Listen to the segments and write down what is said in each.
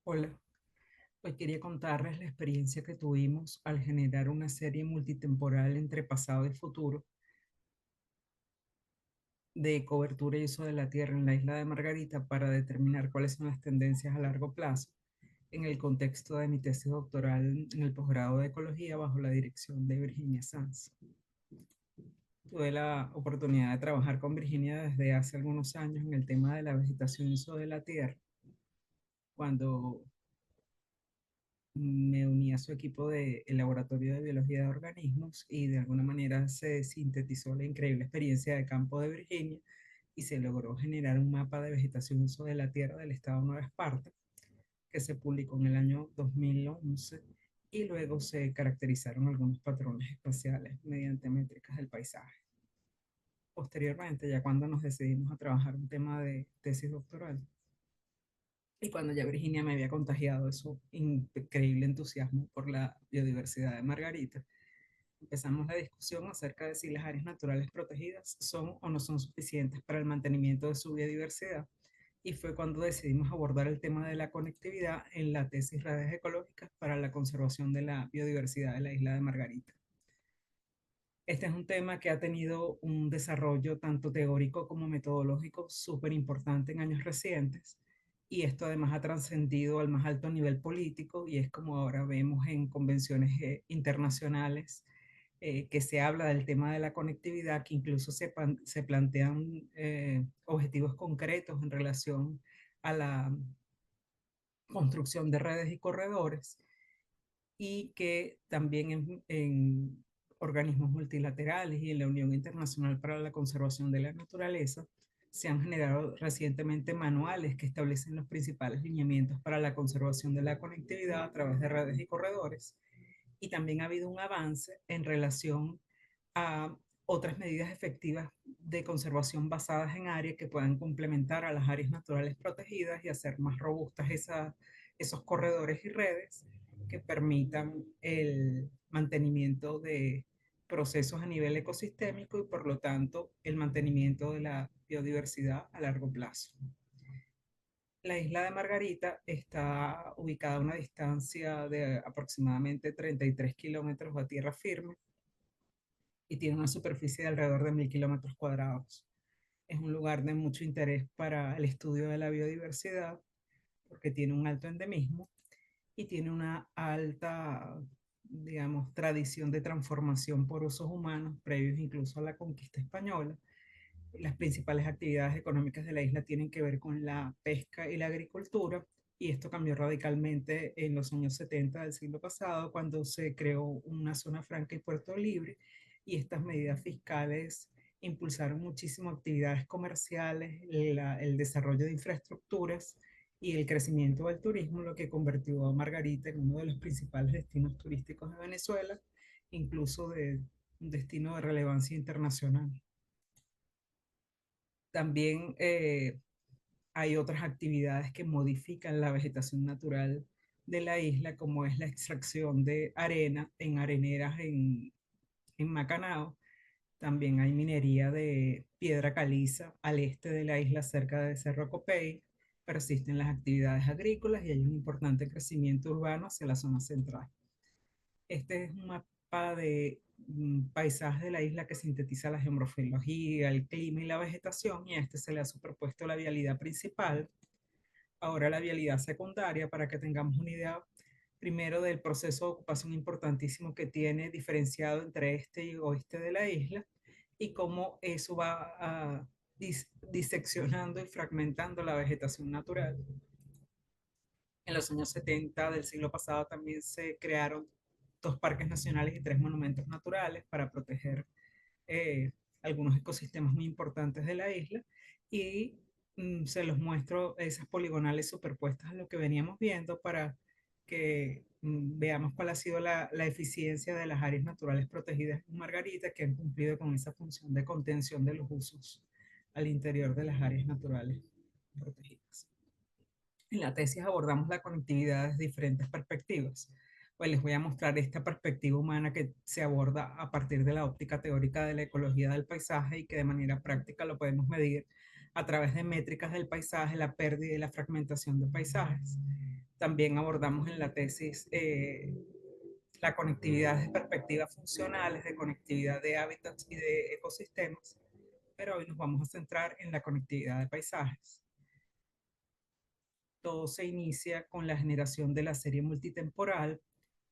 Hola, hoy quería contarles la experiencia que tuvimos al generar una serie multitemporal entre pasado y futuro de cobertura y uso de la Tierra en la isla de Margarita para determinar cuáles son las tendencias a largo plazo en el contexto de mi tesis doctoral en el posgrado de Ecología bajo la dirección de Virginia Sanz. Tuve la oportunidad de trabajar con Virginia desde hace algunos años en el tema de la vegetación y uso de la Tierra, cuando me uní a su equipo del Laboratorio de Biología de Organismos y de alguna manera se sintetizó la increíble experiencia de campo de Virginia y se logró generar un mapa de vegetación y uso de la tierra del estado de Nueva Esparta que se publicó en el año 2011 y luego se caracterizaron algunos patrones espaciales mediante métricas del paisaje. Posteriormente, ya cuando nos decidimos a trabajar un tema de tesis doctoral, y cuando ya Virginia me había contagiado de su increíble entusiasmo por la biodiversidad de Margarita, empezamos la discusión acerca de si las áreas naturales protegidas son o no son suficientes para el mantenimiento de su biodiversidad. Y fue cuando decidimos abordar el tema de la conectividad en la tesis Redes Ecológicas para la conservación de la biodiversidad de la isla de Margarita. Este es un tema que ha tenido un desarrollo tanto teórico como metodológico súper importante en años recientes y esto además ha trascendido al más alto nivel político y es como ahora vemos en convenciones internacionales que se habla del tema de la conectividad, que incluso se plantean objetivos concretos en relación a la construcción de redes y corredores y que también en organismos multilaterales y en la Unión Internacional para la Conservación de la Naturaleza se han generado recientemente manuales que establecen los principales lineamientos para la conservación de la conectividad a través de redes y corredores. Y también ha habido un avance en relación a otras medidas efectivas de conservación basadas en áreas que puedan complementar a las áreas naturales protegidas y hacer más robustas esos corredores y redes que permitan el mantenimiento de procesos a nivel ecosistémico y por lo tanto el mantenimiento de la biodiversidad a largo plazo. La isla de Margarita está ubicada a una distancia de aproximadamente 33 kilómetros a tierra firme y tiene una superficie de alrededor de 1000 kilómetros cuadrados. Es un lugar de mucho interés para el estudio de la biodiversidad porque tiene un alto endemismo y tiene una alta, digamos, tradición de transformación por usos humanos previos incluso a la conquista española. Las principales actividades económicas de la isla tienen que ver con la pesca y la agricultura, y esto cambió radicalmente en los años 70 del siglo pasado, cuando se creó una zona franca y puerto libre, y estas medidas fiscales impulsaron muchísimo actividades comerciales, el desarrollo de infraestructuras y el crecimiento del turismo, lo que convirtió a Margarita en uno de los principales destinos turísticos de Venezuela, incluso de un destino de relevancia internacional. También hay otras actividades que modifican la vegetación natural de la isla, como es la extracción de arena en areneras en Macanao. También hay minería de piedra caliza al este de la isla, cerca de Cerro Copey. Persisten las actividades agrícolas y hay un importante crecimiento urbano hacia la zona central. Este es un mapa de paisajes de la isla que sintetiza la geomorfología, el clima y la vegetación, y a este se le ha superpuesto la vialidad principal, ahora la vialidad secundaria, para que tengamos una idea primero del proceso de ocupación importantísimo que tiene diferenciado entre este y oeste de la isla y cómo eso va diseccionando y fragmentando la vegetación natural. En los años 70 del siglo pasado también se crearon dos parques nacionales y tres monumentos naturales para proteger eh, algunos ecosistemas muy importantes de la isla y se los muestro esas poligonales superpuestas a lo que veníamos viendo para que veamos cuál ha sido la eficiencia de las áreas naturales protegidas en Margarita que han cumplido con esa función de contención de los usos al interior de las áreas naturales protegidas. En la tesis abordamos la conectividad desde diferentes perspectivas. Pues les voy a mostrar esta perspectiva humana que se aborda a partir de la óptica teórica de la ecología del paisaje y que de manera práctica lo podemos medir a través de métricas del paisaje, la pérdida y la fragmentación de paisajes. También abordamos en la tesis la conectividad de perspectivas funcionales, de conectividad de hábitats y de ecosistemas, pero hoy nos vamos a centrar en la conectividad de paisajes. Todo se inicia con la generación de la serie multitemporal,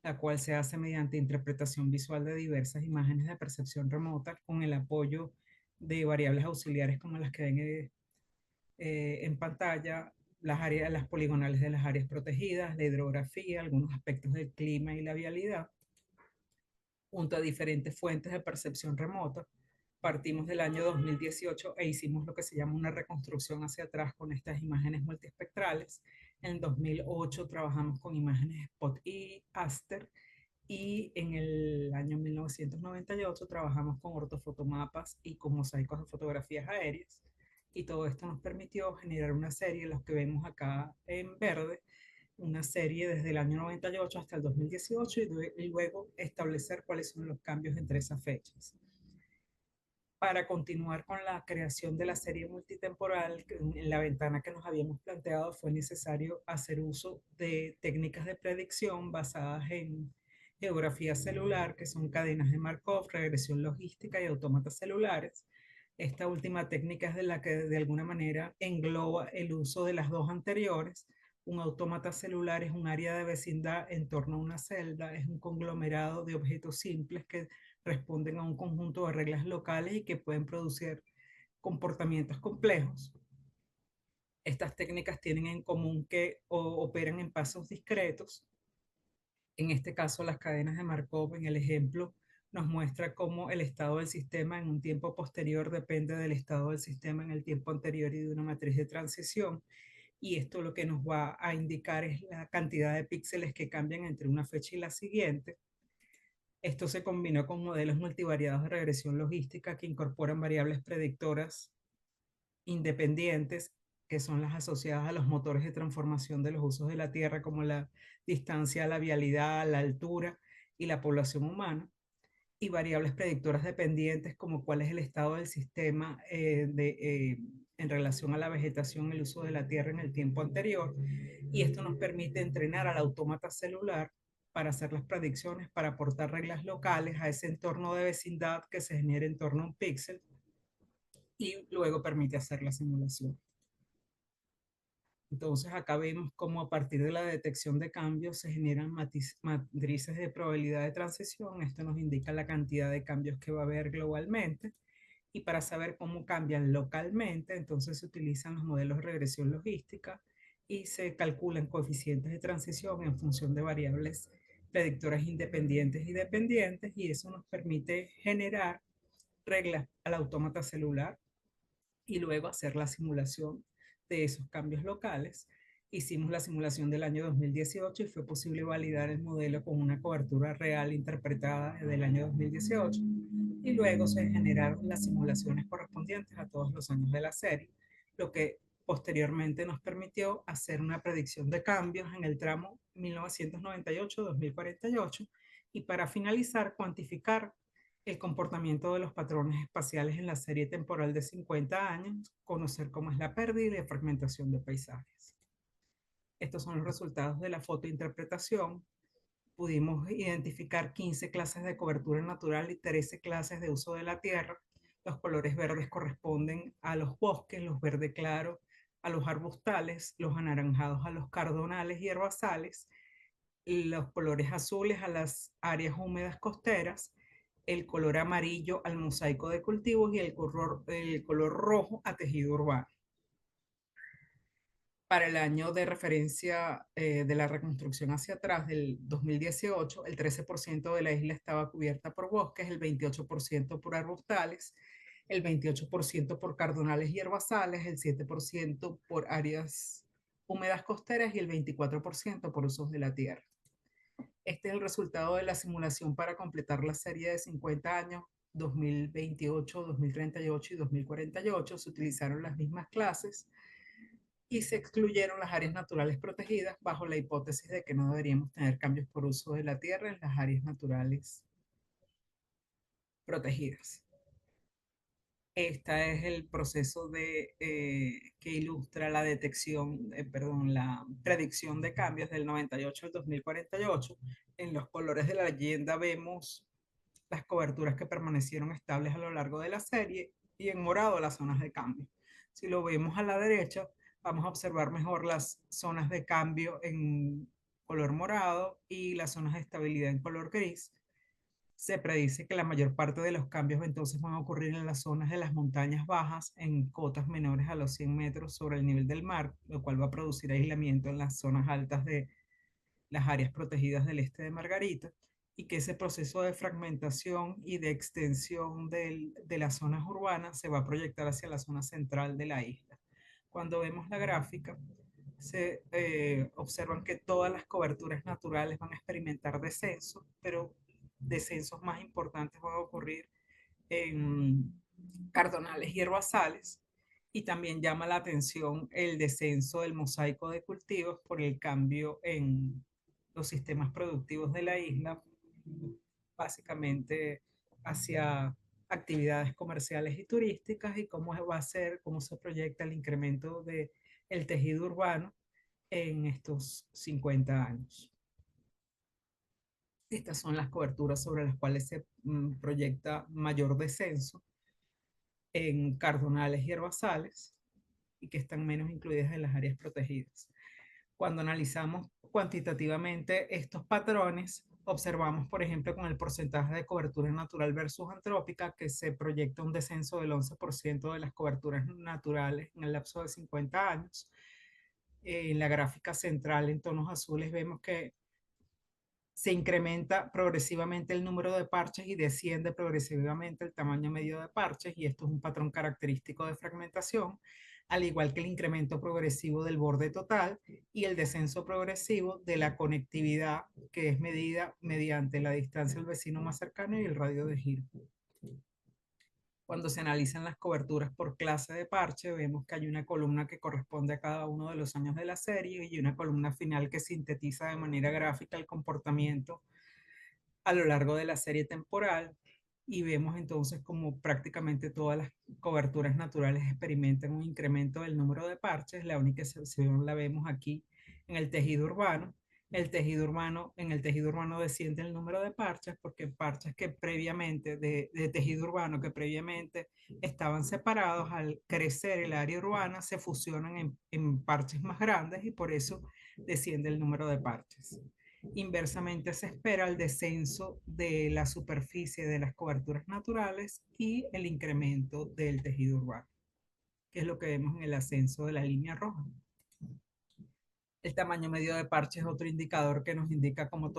la cual se hace mediante interpretación visual de diversas imágenes de percepción remota con el apoyo de variables auxiliares como las que ven en pantalla, las poligonales de las áreas protegidas, la hidrografía, algunos aspectos del clima y la vialidad, junto a diferentes fuentes de percepción remota. Partimos del año 2018 e hicimos lo que se llama una reconstrucción hacia atrás con estas imágenes multiespectrales. En 2008 trabajamos con imágenes Spot y Aster, y en el año 1998 trabajamos con ortofotomapas y con mosaicos de fotografías aéreas. Y todo esto nos permitió generar una serie, los que vemos acá en verde, una serie desde el año 98 hasta el 2018 y luego establecer cuáles son los cambios entre esas fechas. Para continuar con la creación de la serie multitemporal, en la ventana que nos habíamos planteado fue necesario hacer uso de técnicas de predicción basadas en geografía celular, que son cadenas de Markov, regresión logística y autómatas celulares. Esta última técnica es de la que de alguna manera engloba el uso de las dos anteriores. Un autómata celular es un área de vecindad en torno a una celda, es un conglomerado de objetos simples que responden a un conjunto de reglas locales y que pueden producir comportamientos complejos. Estas técnicas tienen en común que operan en pasos discretos. En este caso, las cadenas de Markov, en el ejemplo, nos muestra cómo el estado del sistema en un tiempo posterior depende del estado del sistema en el tiempo anterior y de una matriz de transición. Y esto lo que nos va a indicar es la cantidad de píxeles que cambian entre una fecha y la siguiente. Esto se combinó con modelos multivariados de regresión logística que incorporan variables predictoras independientes, que son las asociadas a los motores de transformación de los usos de la Tierra, como la distancia, la vialidad, la altura y la población humana, y variables predictoras dependientes, como cuál es el estado del sistema en relación a la vegetación, el uso de la Tierra en el tiempo anterior. Y esto nos permite entrenar al autómata celular para hacer las predicciones, para aportar reglas locales a ese entorno de vecindad que se genera en torno a un píxel, y luego permite hacer la simulación. Entonces acá vemos cómo a partir de la detección de cambios se generan matrices de probabilidad de transición. Esto nos indica la cantidad de cambios que va a haber globalmente. Y para saber cómo cambian localmente, entonces se utilizan los modelos de regresión logística y se calculan coeficientes de transición en función de variables predictoras independientes y dependientes, y eso nos permite generar reglas al autómata celular y luego hacer la simulación de esos cambios locales. Hicimos la simulación del año 2018 y fue posible validar el modelo con una cobertura real interpretada del año 2018, y luego se generaron las simulaciones correspondientes a todos los años de la serie, lo que posteriormente nos permitió hacer una predicción de cambios en el tramo 1998-2048 y para finalizar cuantificar el comportamiento de los patrones espaciales en la serie temporal de 50 años, conocer cómo es la pérdida y la fragmentación de paisajes. Estos son los resultados de la fotointerpretación. Pudimos identificar 15 clases de cobertura natural y 13 clases de uso de la tierra. Los colores verdes corresponden a los bosques, los verde claro a los arbustales, los anaranjados a los cardonales y herbazales, los colores azules a las áreas húmedas costeras, el color amarillo al mosaico de cultivos y el color rojo a tejido urbano. Para el año de referencia de la reconstrucción hacia atrás del 2018, el 13% de la isla estaba cubierta por bosques, el 28% por arbustales, el 28% por cardonales y herbazales, el 7% por áreas húmedas costeras y el 24% por usos de la tierra. Este es el resultado de la simulación para completar la serie de 50 años, 2028, 2038 y 2048. Se utilizaron las mismas clases y se excluyeron las áreas naturales protegidas bajo la hipótesis de que no deberíamos tener cambios por uso de la tierra en las áreas naturales protegidas. Este es el proceso que ilustra la perdón, la predicción de cambios del 98 al 2048. En los colores de la leyenda vemos las coberturas que permanecieron estables a lo largo de la serie y en morado las zonas de cambio. Si lo vemos a la derecha, vamos a observar mejor las zonas de cambio en color morado y las zonas de estabilidad en color gris. Se predice que la mayor parte de los cambios entonces van a ocurrir en las zonas de las montañas bajas, en cotas menores a los 100 metros sobre el nivel del mar, lo cual va a producir aislamiento en las zonas altas de las áreas protegidas del este de Margarita, y que ese proceso de fragmentación y de extensión de las zonas urbanas se va a proyectar hacia la zona central de la isla. Cuando vemos la gráfica, se observan que todas las coberturas naturales van a experimentar descenso, pero descensos más importantes van a ocurrir en cardonales y herbazales, y también llama la atención el descenso del mosaico de cultivos por el cambio en los sistemas productivos de la isla, básicamente hacia actividades comerciales y turísticas, y cómo va a ser, cómo se proyecta el incremento del tejido urbano en estos 50 años. Estas son las coberturas sobre las cuales se proyecta mayor descenso en cardonales y herbazales y que están menos incluidas en las áreas protegidas. Cuando analizamos cuantitativamente estos patrones, observamos, por ejemplo, con el porcentaje de cobertura natural versus antrópica, que se proyecta un descenso del 11% de las coberturas naturales en el lapso de 50 años. En la gráfica central en tonos azules vemos que se incrementa progresivamente el número de parches y desciende progresivamente el tamaño medio de parches, y esto es un patrón característico de fragmentación, al igual que el incremento progresivo del borde total y el descenso progresivo de la conectividad, que es medida mediante la distancia al vecino más cercano y el radio de giro. Cuando se analizan las coberturas por clase de parche, vemos que hay una columna que corresponde a cada uno de los años de la serie y una columna final que sintetiza de manera gráfica el comportamiento a lo largo de la serie temporal, y vemos entonces como prácticamente todas las coberturas naturales experimentan un incremento del número de parches. La única excepción la vemos aquí en el tejido urbano. En el tejido urbano desciende el número de parches porque parches que previamente, de tejido urbano que previamente estaban separados, al crecer el área urbana se fusionan en parches más grandes y por eso desciende el número de parches. Inversamente se espera el descenso de la superficie de las coberturas naturales y el incremento del tejido urbano, que es lo que vemos en el ascenso de la línea roja. El tamaño medio de parche es otro indicador que nos indica cómo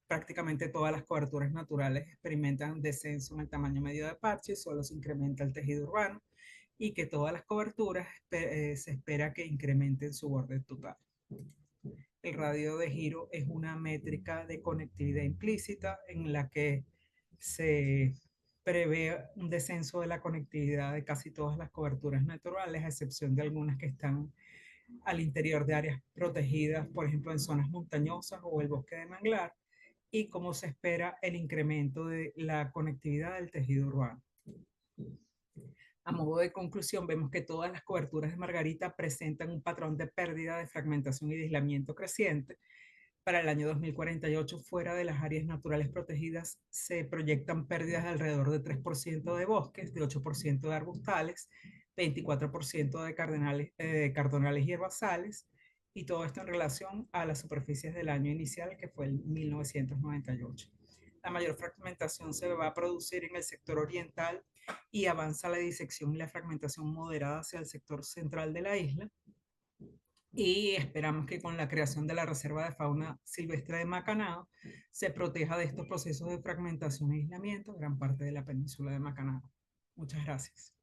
prácticamente todas las coberturas naturales experimentan descenso en el tamaño medio de parche y solo se incrementa el tejido urbano, y que todas las coberturas se espera que incrementen su borde total. El radio de giro es una métrica de conectividad implícita en la que se prevé un descenso de la conectividad de casi todas las coberturas naturales, a excepción de algunas que están al interior de áreas protegidas, por ejemplo en zonas montañosas o el bosque de manglar, y cómo se espera el incremento de la conectividad del tejido urbano. A modo de conclusión, vemos que todas las coberturas de Margarita presentan un patrón de pérdida, de fragmentación y de aislamiento creciente. Para el año 2048, fuera de las áreas naturales protegidas, se proyectan pérdidas de alrededor de 3% de bosques, de 8% de arbustales, 24% de cardonales y herbazales, y todo esto en relación a las superficies del año inicial, que fue el 1998. La mayor fragmentación se va a producir en el sector oriental y avanza la disección y la fragmentación moderada hacia el sector central de la isla. Y esperamos que con la creación de la Reserva de Fauna Silvestre de Macanao se proteja de estos procesos de fragmentación e aislamiento gran parte de la península de Macanao. Muchas gracias.